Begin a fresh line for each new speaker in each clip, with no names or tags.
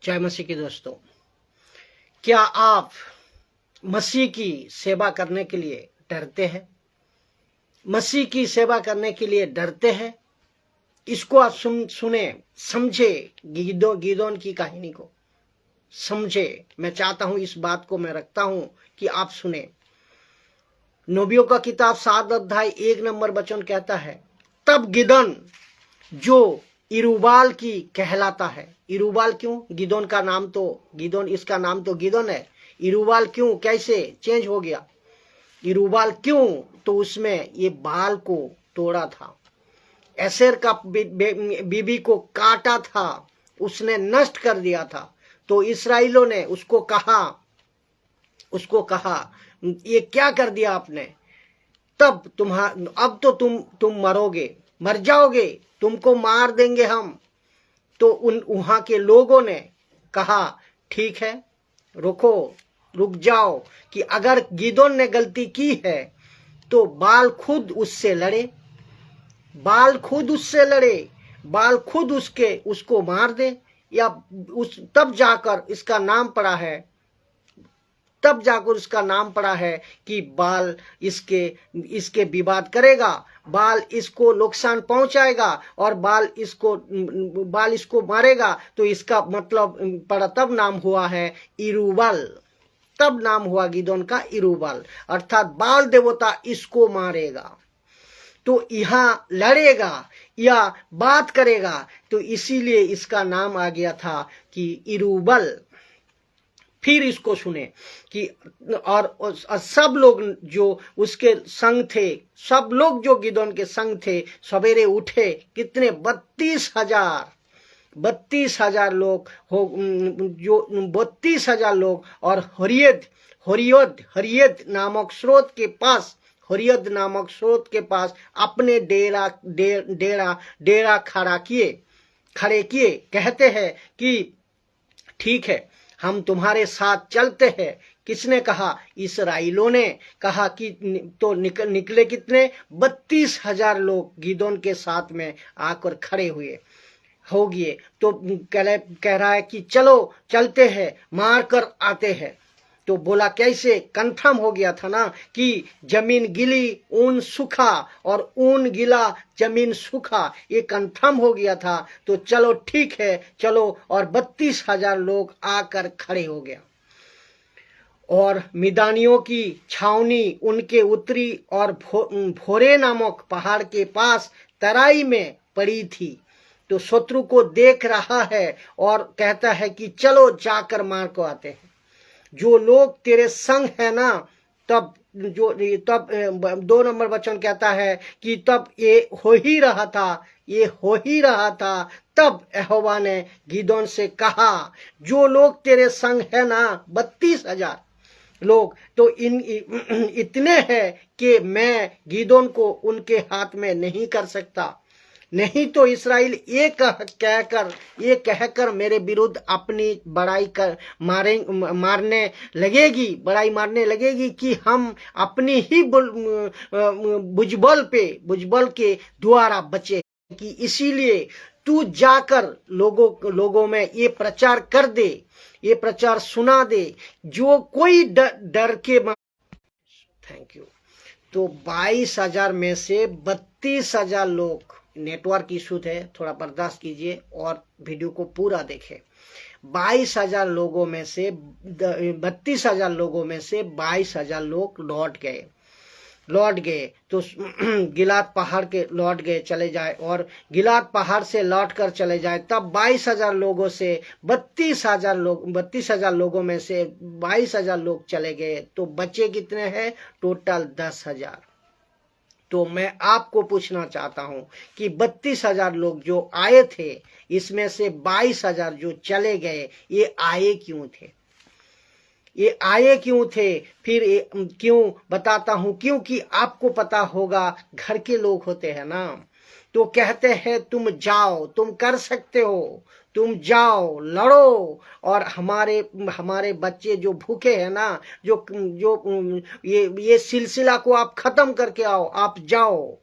जय मसीह की दोस्तों, क्या आप मसीह की सेवा करने के लिए डरते हैं? मसीह की सेवा करने के लिए डरते हैं? इसको आप सुने, समझे, गीदोन की कहानी को समझे। मैं चाहता हूं, इस बात को मैं रखता हूं कि आप सुने। नबियों का किताब 7 अध्याय 1 नंबर वचन कहता है, तब गिदोन जो इरुबाल की कहलाता है। इरुबाल क्यों? गिदोन का नाम तो गिदोन, इसका नाम तो गिदोन है। इरुबाल क्यों, कैसे चेंज हो गया? इरुबाल क्यों? तो उसमें ये बाल को तोड़ा था, एसेर का बीबी को काटा था, उसने नष्ट कर दिया था। तो इसराइलों ने उसको कहा ये क्या कर दिया आपने? तब अब तो तुम मरोगे, मर जाओगे, तुमको मार देंगे हम। तो वहां के लोगों ने कहा ठीक है, रुक जाओ, कि अगर गिदोन ने गलती की है तो बाल खुद उससे लड़े, बाल खुद उसको मार दे, या तब जाकर उसका नाम पड़ा है कि बाल इसके विवाद करेगा, बाल इसको नुकसान पहुंचाएगा और बाल इसको मारेगा। तो इसका मतलब पड़ा, तब नाम हुआ है इरुबाल। तब नाम हुआ गिदोन का इरुबाल, अर्थात बाल देवता इसको मारेगा, तो यहां लड़ेगा या बात करेगा, तो इसीलिए इसका नाम आ गया था कि इरुबाल। फिर इसको सुने कि और सब लोग जो उसके संग थे, सब लोग जो गिदोन के संग थे, सवेरे उठे। कितने? 32,000 लोग हो, जो 32,000 लोग। और हरियद नामक स्रोत के पास अपने डेरा खड़े किए। कहते हैं कि ठीक है, हम तुम्हारे साथ चलते हैं। किसने कहा? इसराइलों ने कहा कि तो निकले कितने? 32,000 लोग गिदोन के साथ में आकर खड़े हो गए। तो कह रहा है कि चलो चलते हैं, मार कर आते हैं। तो बोला कैसे? कंफर्म हो गया था ना कि जमीन गिली ऊन सूखा और ऊन गिला जमीन सूखा, ये कंफर्म हो गया था। तो चलो ठीक है, चलो। और 32,000 लोग आकर खड़े हो गया। और मिदानियों की छावनी उनके उत्तरी और भोरे नामक पहाड़ के पास तराई में पड़ी थी। तो शत्रु को देख रहा है और कहता है कि चलो जाकर मार को आते हैं। जो लोग तेरे संग है ना, तब 2 नंबर वचन कहता है कि तब ये हो ही रहा था। तब यहोवा ने गिदोन से कहा, जो लोग तेरे संग है ना, 32,000 लोग, तो इतने हैं कि मैं गिदोन को उनके हाथ में नहीं कर सकता। नहीं तो इस्राएल ये कहकर मेरे विरुद्ध अपनी बड़ाई मारने लगेगी कि हम अपनी ही भुजबल के द्वारा बचे। कि इसीलिए तू जाकर लोगों में ये प्रचार कर दे, ये प्रचार सुना दे, जो कोई डर के। Thank you. तो 22,000 में से 32,000 लोग, नेटवर्क इशू थे, थोड़ा बर्दाश्त कीजिए और वीडियो को पूरा देखें। 22,000 लोगों में से 32,000 लोगों में से 22,000 लोग लौट गए। तो गिलाद पहाड़ के लौट गए, चले जाए, और गिलाद पहाड़ से लौट कर चले जाए। तब 22,000 लोगों से 32,000 लोगों में से 22,000 लोग चले गए। तो बचे कितने हैं? टोटल 10,000। तो मैं आपको पूछना चाहता हूं कि 32,000 लोग जो आए थे, इसमें से 22,000 जो चले गए, ये आए क्यों थे? फिर क्यों बताता हूं, क्योंकि आपको पता होगा, घर के लोग होते हैं ना, तो कहते हैं तुम जाओ, तुम कर सकते हो, तुम जाओ, लड़ो, और हमारे बच्चे जो भूखे हैं ना, जो ये सिलसिला को आप खत्म करके आओ, आप जाओ।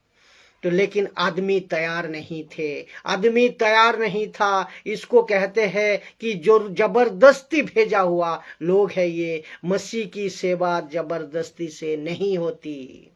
तो लेकिन आदमी तैयार नहीं थे, आदमी तैयार नहीं था। इसको कहते हैं कि जो जबरदस्ती भेजा हुआ लोग है ये। मसीह की सेवा जबरदस्ती से नहीं होती,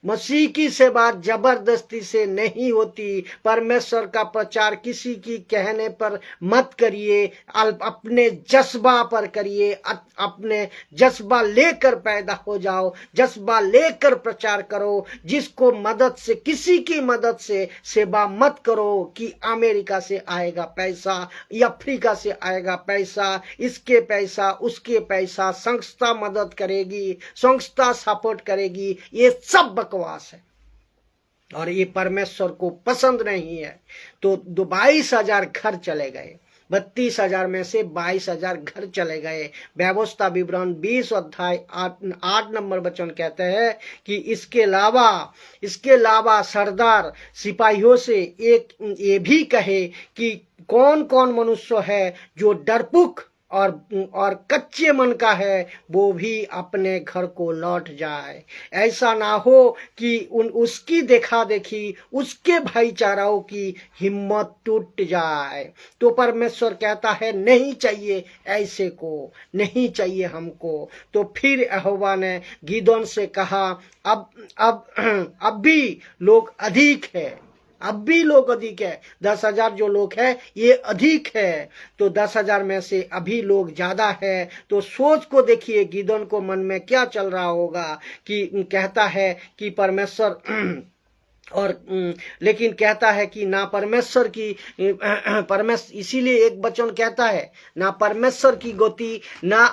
मसीह की सेवा जबरदस्ती से नहीं होती। परमेश्वर का प्रचार किसी की कहने पर मत करिए, अपने जज्बा पर करिए, अपने जज्बा लेकर पैदा हो जाओ, जज्बा लेकर प्रचार करो। जिसको मदद से, किसी की मदद से सेवा मत करो कि अमेरिका से आएगा पैसा, अफ्रीका से आएगा पैसा, इसके पैसा उसके पैसा, संस्था मदद करेगी, संस्था सपोर्ट करेगी। ये सब बकवास है और ये परमेश्वर को पसंद नहीं है। तो 22,000 घर चले गए, 32,000 में से 22,000 घर चले गए। व्यवस्था विवरण 20 अध्याय 8 नंबर वचन कहते हैं कि इसके अलावा सरदार सिपाहियों से एक ये भी कहे कि कौन कौन मनुष्य है जो डरपुक और कच्चे मन का है, वो भी अपने घर को लौट जाए। ऐसा ना हो कि उसकी देखा देखी, उसके भाईचाराओं की हिम्मत टूट जाए। तो परमेश्वर कहता है नहीं चाहिए, ऐसे को नहीं चाहिए हमको। तो फिर यहोवा ने गिदोन से कहा, अब भी लोग अधिक है, अब भी लोग अधिक है। 10,000 जो लोग है ये अधिक है, तो 10,000 में से अभी लोग ज्यादा है। तो सोच को देखिए गिदोन को मन में क्या चल रहा होगा कि कहता है कि परमेश्वर और लेकिन कहता है कि ना परमेश्वर इसीलिए एक वचन कहता है ना परमेश्वर की गति ना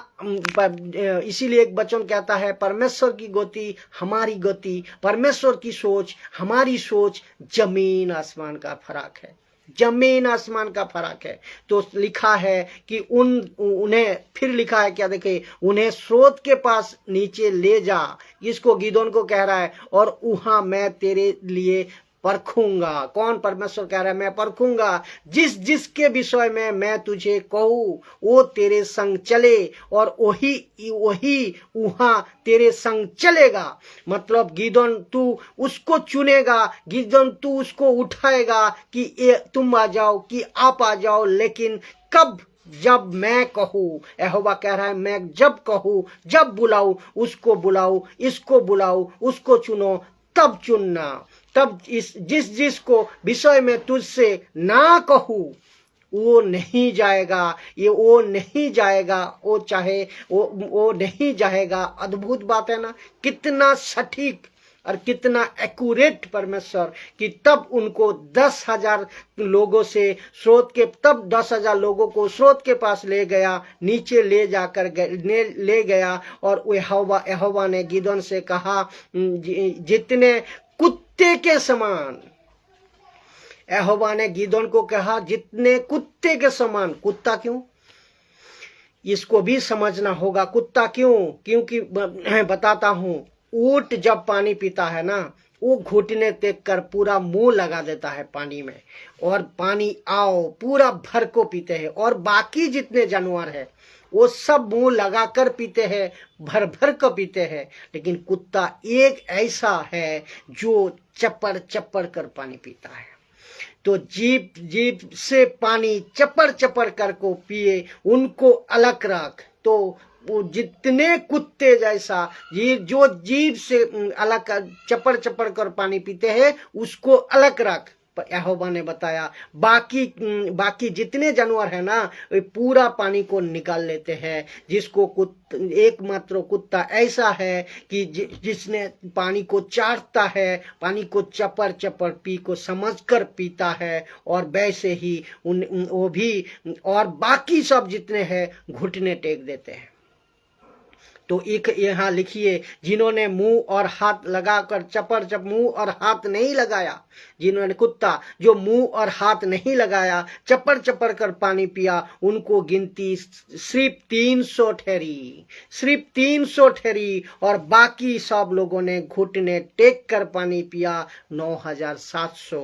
इसीलिए एक वचन कहता है परमेश्वर की गति हमारी गति, परमेश्वर की सोच हमारी सोच, जमीन आसमान का फर्क है, जमीन आसमान का फर्क है। तो लिखा है कि उन्हें फिर लिखा है क्या, देखे, उन्हें स्रोत के पास नीचे ले जा, इसको गिदोन को कह रहा है, और वहां मैं तेरे लिए परखूंगा। कौन? परमेश्वर कह रहा है मैं परखूंगा। जिसके विषय में मैं तुझे कहूं वो तेरे संग चले और वही वहां तेरे संग चलेगा। मतलब गिदोन तू उसको चुनेगा, गिदोन तू उसको उठाएगा कि ये तुम आ जाओ, कि आप आ जाओ, लेकिन कब? जब मैं कहूं। यहोवा कह रहा है मैं जब कहूं, जब बुलाऊं, उसको बुलाओ, इसको बुलाओ, उसको चुनो, तब चुनना। तब जिसको विषय में तुझसे ना कहूं वो नहीं जाएगा, वो नहीं जाएगा, वो चाहे वो नहीं जाएगा। अद्भुत बात है ना, कितना सटीक और कितना एक्यूरेट परमेश्वर कि तब उनको 10,000 लोगों से स्रोत के, तब 10,000 लोगों को स्रोत के पास ले गया, नीचे ले जाकर ले गया। और यहोवा ने गिदोन से कहा, जितने कुत्ते के समान, यहोवा ने गिदोन को कहा जितने कुत्ते के समान। कुत्ता क्यों? इसको भी समझना होगा, कुत्ता क्यों? क्योंकि बताता हूं, ऊंट जब पानी पीता है ना, वो घुटने टेक कर पूरा मुंह लगा देता है पानी में, और पानी आओ पूरा भर को पीते हैं। और बाकी जितने जानवर है वो सब मुंह लगाकर पीते हैं, भर भर को पीते हैं। लेकिन कुत्ता एक ऐसा है जो चप्पड़ चप्पड़ कर पानी पीता है। तो जीभ से पानी चप्पड़ चप्पड़ कर को पिए, उनको अलग रख। तो वो जितने कुत्ते जैसा जो जीभ से अलग चप्पड़ चप्पड़ कर पानी पीते हैं उसको अलग रख। यहोवा ने बताया बाकी जितने जानवर है ना वे पूरा पानी को निकाल लेते हैं। जिसको एकमात्र कुत्ता ऐसा है कि जिसने पानी को चाटता है, पानी को चप्पड़ चप्पड़ पी को समझकर पीता है, और वैसे ही वो भी, और बाकी सब जितने हैं घुटने टेक देते हैं। तो एक यहाँ लिखिए, जिन्होंने मुंह और हाथ लगाकर चप्पड़ चप मुंह और हाथ नहीं लगाया, जिन्होंने कुत्ता जो मुंह और हाथ नहीं लगाया, चप्पड़ चप्पड़ कर पानी पिया, उनको गिनती सिर्फ 300 ठहरी, सिर्फ 300 ठहरी। और बाकी सब लोगों ने घुटने टेक कर पानी पिया 9,700।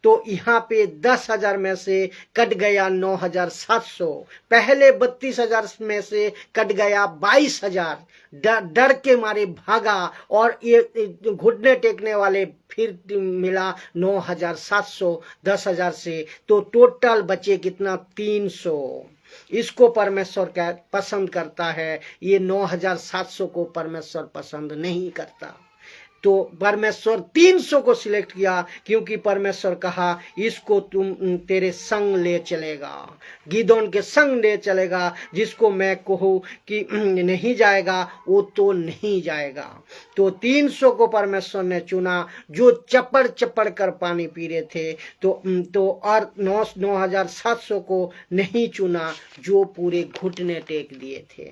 तो यहाँ पे 10,000 में से कट गया 9,700। पहले 32,000 में से कट गया 22,000। 9,000 डर के मारे भागा और ये घुटने टेकने वाले फिर मिला 9,700 10,000 से, तो टोटल बचे कितना 300। इसको परमेश्वर क्या पसंद करता है, ये 9,700 को परमेश्वर पसंद नहीं करता। तो परमेश्वर 300 को सिलेक्ट किया, क्योंकि परमेश्वर कहा इसको तुम तेरे संग ले चलेगा, गिदोन के संग ले चलेगा। जिसको मैं कहूँ कि नहीं जाएगा वो तो नहीं जाएगा। तो 300 को परमेश्वर ने चुना, जो चपड़ चपड़ कर पानी पी रहे थे। तो और 9,700 को नहीं चुना, जो पूरे घुटने टेक दिए थे,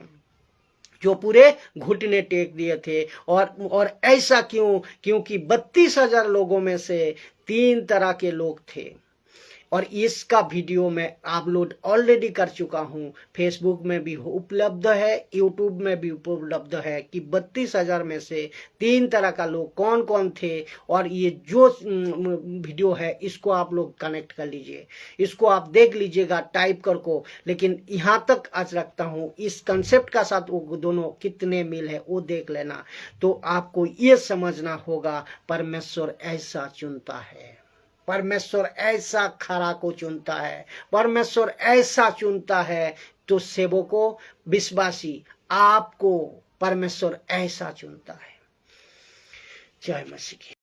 जो पूरे घुटने टेक दिए थे। और ऐसा क्यों? क्योंकि 32,000 लोगों में से 3 तरह के लोग थे। और इसका वीडियो मैं अपलोड ऑलरेडी कर चुका हूँ, फेसबुक में भी उपलब्ध है, यूट्यूब में भी उपलब्ध है कि 32,000 में से 3 तरह का लोग कौन कौन थे। और ये जो वीडियो है इसको आप लोग कनेक्ट कर लीजिए, इसको आप देख लीजिएगा टाइप कर को। लेकिन यहाँ तक आज रखता हूँ, इस कंसेप्ट का साथ वो दोनों कितने मिल है वो देख लेना। तो आपको ये समझना होगा परमेश्वर ऐसा चुनता है, परमेश्वर ऐसा खरा को चुनता है, परमेश्वर ऐसा चुनता है। तो सेवकों, विश्वासी, आपको परमेश्वर ऐसा चुनता है। जय मसीह की।